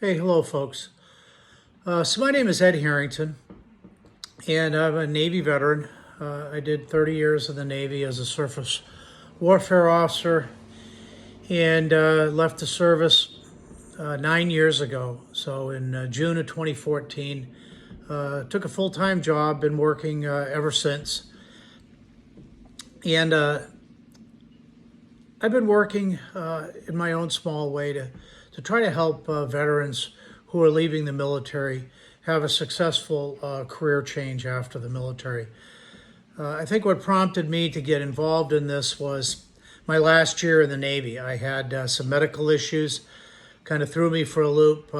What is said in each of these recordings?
Hey, hello, folks. So my name is Ed Harrington, and I'm a Navy veteran. I did 30 years in the Navy as a surface warfare officer and left the service 9 years ago. So in June of 2014, took a full-time job, been working ever since. And I've been working in my own small way to try to help veterans who are leaving the military have a successful career change after the military. I think what prompted me to get involved in this was my last year in the Navy. I had some medical issues, kind of threw me for a loop,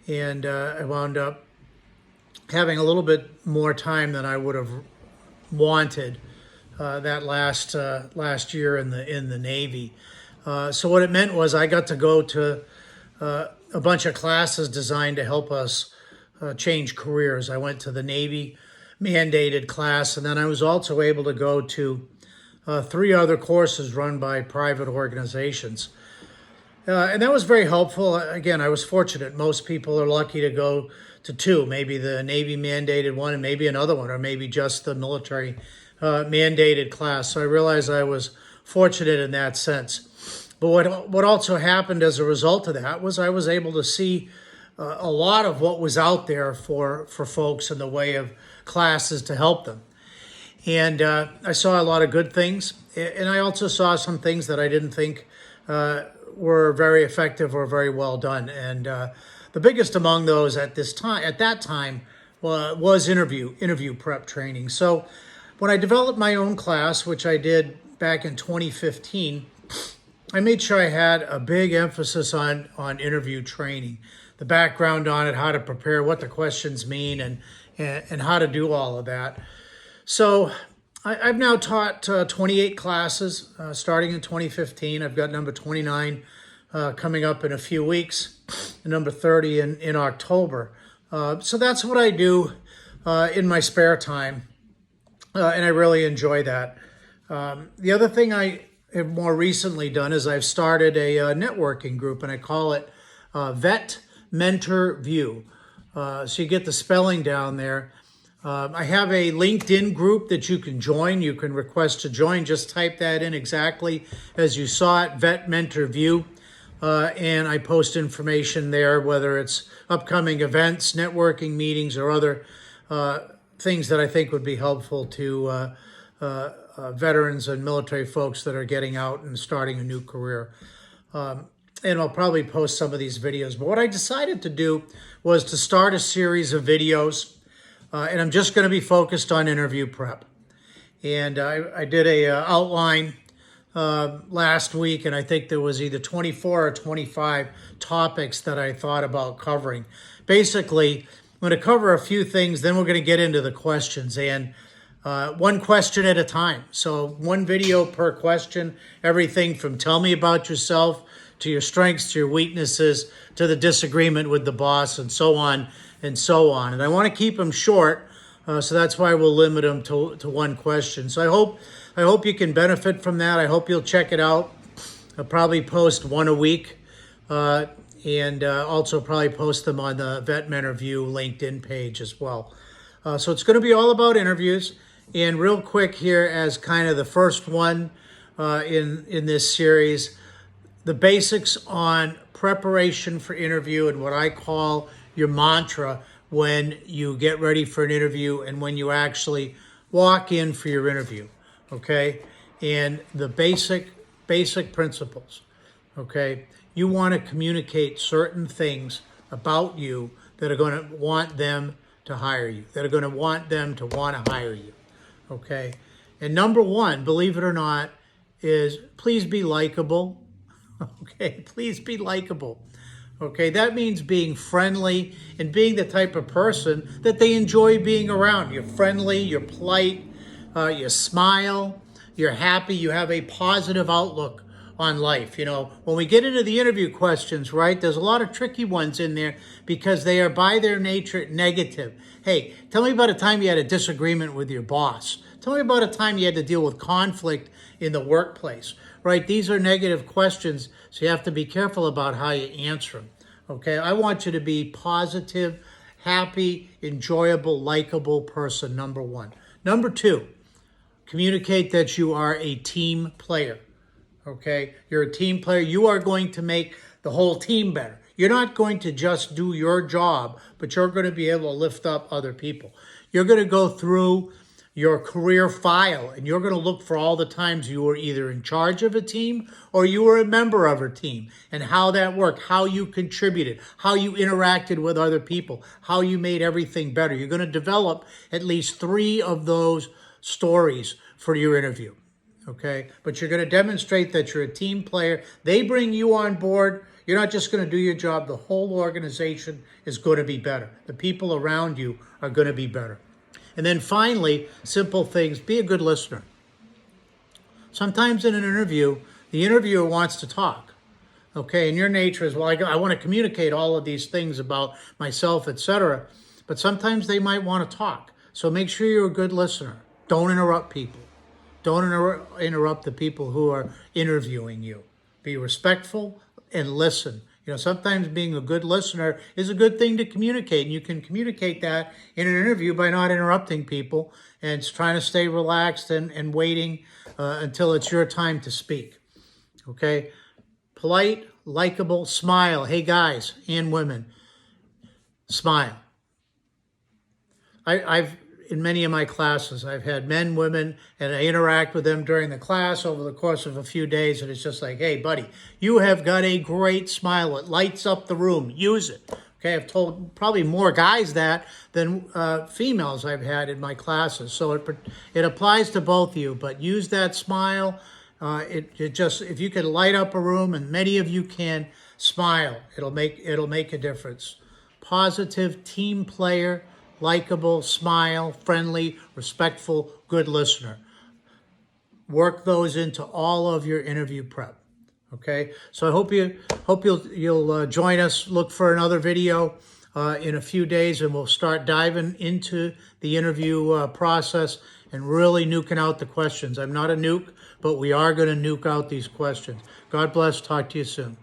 and I wound up having a little bit more time than I would have wanted that last year in the Navy. So what it meant was I got to go to a bunch of classes designed to help us change careers. I went to the Navy mandated class, and then I was also able to go to 3 other courses run by private organizations. And that was very helpful. Again, I was fortunate. Most people are lucky to go to 2, maybe the Navy mandated one and maybe another one, or maybe just the military mandated class. So I realized I was fortunate in that sense. But what also happened as a result of that was I was able to see a lot of what was out there for folks in the way of classes to help them. And I saw a lot of good things. And I also saw some things that I didn't think were very effective or very well done. And the biggest among those at that time was interview prep training. So when I developed my own class, which I did back in 2015, I made sure I had a big emphasis on interview training, the background on it, how to prepare, what the questions mean, and how to do all of that. So I've now taught 28 classes starting in 2015. I've got number 29 coming up in a few weeks, and number 30 in October. So that's what I do in my spare time, and I really enjoy that. The other thing I have more recently done is I've started a networking group, and I call it Vet Mentor View. So you get the spelling down there. I have a LinkedIn group that you can join. You can request to join. Just type that in exactly as you saw it, Vet Mentor View. And I post information there, whether it's upcoming events, networking meetings, or other things that I think would be helpful to veterans and military folks that are getting out and starting a new career. And I'll probably post some of these videos. But what I decided to do was to start a series of videos, and I'm just going to be focused on interview prep. And I did a outline last week, and I think there was either 24 or 25 topics that I thought about covering. Basically, I'm going to cover a few things, then we're going to get into the questions. And one question at a time. So one video per question, everything from tell me about yourself to your strengths, to your weaknesses, to the disagreement with the boss, and so on and so on. And I want to keep them short, so that's why we'll limit them to one question. So I hope you can benefit from that. I hope you'll check it out. I'll probably post one a week, and also probably post them on the Vet Mentor View LinkedIn page as well. So it's going to be all about interviews. And real quick here, as kind of the first one in this series, the basics on preparation for interview and what I call your mantra when you get ready for an interview and when you actually walk in for your interview, okay? And the basic principles, okay? You want to communicate certain things about you that are going to want them to hire you, that are going to want them to want to hire you. Okay, and number one, believe it or not, is please be likable. Okay, please be likable. Okay, that means being friendly and being the type of person that they enjoy being around. You're friendly, you're polite, you smile, you're happy, you have a positive outlook on life. You know, when we get into the interview questions, right, there's a lot of tricky ones in there because they are by their nature negative. Hey, tell me about a time you had a disagreement with your boss. Tell me about a time you had to deal with conflict in the workplace, right? These are negative questions, so you have to be careful about how you answer them, Okay, I want you to be positive, happy, enjoyable, likable person, number one. Number two, communicate that you are a team player. Okay, you're a team player. You are going to make the whole team better. You're not going to just do your job, but you're going to be able to lift up other people. You're going to go through your career file and you're going to look for all the times you were either in charge of a team or you were a member of a team and how that worked, how you contributed, how you interacted with other people, how you made everything better. You're going to develop at least 3 of those stories for your interview. Okay, but you're going to demonstrate that you're a team player. They bring you on board. You're not just going to do your job. The whole organization is going to be better. The people around you are going to be better. And then finally, simple things. Be a good listener. Sometimes in an interview, the interviewer wants to talk. Okay, and your nature is, well, I want to communicate all of these things about myself, etc. But sometimes they might want to talk. So make sure you're a good listener. Don't interrupt people. Don't interrupt the people who are interviewing you. Be respectful and listen. You know, sometimes being a good listener is a good thing to communicate. And you can communicate that in an interview by not interrupting people and trying to stay relaxed and waiting until it's your time to speak. Okay? Polite, likable, smile. Hey, guys and women, smile. I've in many of my classes, I've had men, women, and I interact with them during the class over the course of a few days, and it's just like, hey, buddy, you have got a great smile. It lights up the room. Use it. Okay, I've told probably more guys that than females I've had in my classes. So it applies to both of you, but use that smile. It just, if you can light up a room, and many of you can, smile. It'll make a difference. Positive team player. Likable, smile, friendly, respectful, good listener. Work those into all of your interview prep. Okay, so I hope you'll join us. Look for another video in a few days, and we'll start diving into the interview process and really nuking out the questions. I'm not a nuke, but we are going to nuke out these questions. God bless. Talk to you soon.